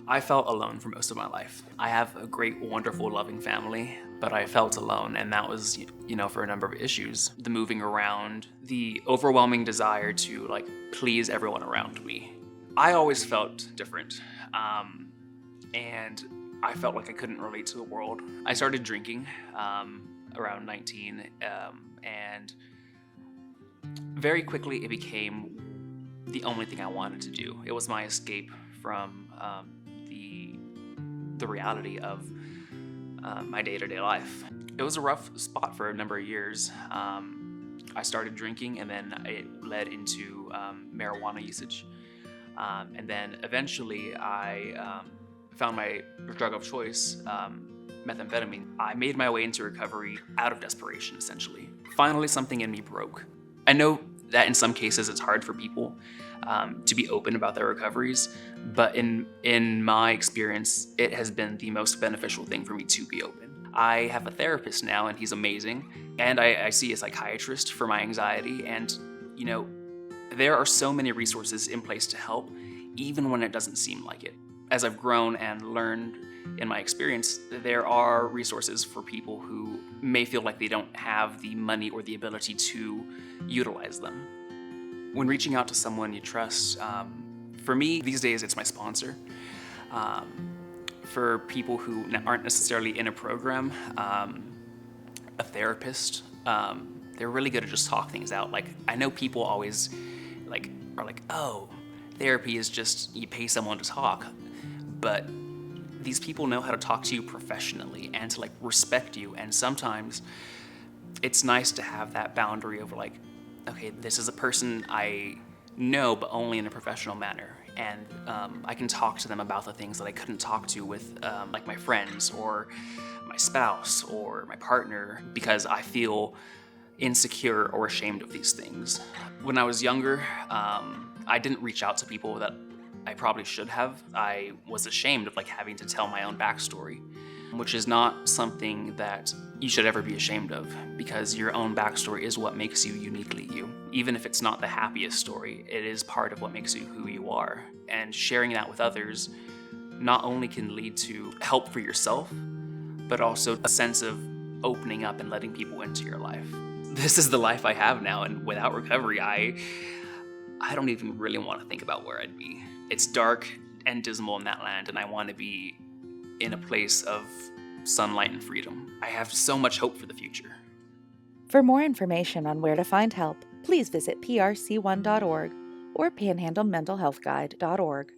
I felt alone for most of my life. I have a great, wonderful, loving family, but I felt alone, and that was, for a number of issues. The moving around, the overwhelming desire to, please everyone around me. I always felt different, and I felt like I couldn't relate to the world. I started drinking around 19, and very quickly it became the only thing I wanted to do. It was my escape from the reality of my day-to-day life. It was a rough spot for a number of years. I started drinking, and then it led into marijuana usage. And then eventually I found my drug of choice, methamphetamine. I made my way into recovery out of desperation, essentially. Finally, something in me broke. I know that in some cases it's hard for people to be open about their recoveries, but in my experience, it has been the most beneficial thing for me to be open. I have a therapist now, and he's amazing, and I see a psychiatrist for my anxiety, and there are so many resources in place to help, even when it doesn't seem like it. As I've grown and learned in my experience, there are resources for people who may feel like they don't have the money or the ability to utilize them. When reaching out to someone you trust, for me, these days it's my sponsor. For people who aren't necessarily in a program, a therapist, they're really good at just talk things out. I know people always are like, oh, therapy is just you pay someone to talk, but these people know how to talk to you professionally and to respect you. And sometimes it's nice to have that boundary of okay, this is a person I know, but only in a professional manner. And I can talk to them about the things that I couldn't talk to with my friends or my spouse or my partner, because I feel insecure or ashamed of these things. When I was younger, I didn't reach out to people that I probably should have. I was ashamed of having to tell my own backstory, which is not something that you should ever be ashamed of, because your own backstory is what makes you uniquely you. Even if it's not the happiest story, it is part of what makes you who you are. And sharing that with others not only can lead to help for yourself, but also a sense of opening up and letting people into your life. This is the life I have now, and without recovery, I don't even really want to think about where I'd be. It's dark and dismal in that land, and I want to be in a place of sunlight and freedom. I have so much hope for the future. For more information on where to find help, please visit prc1.org or panhandlementalhealthguide.org.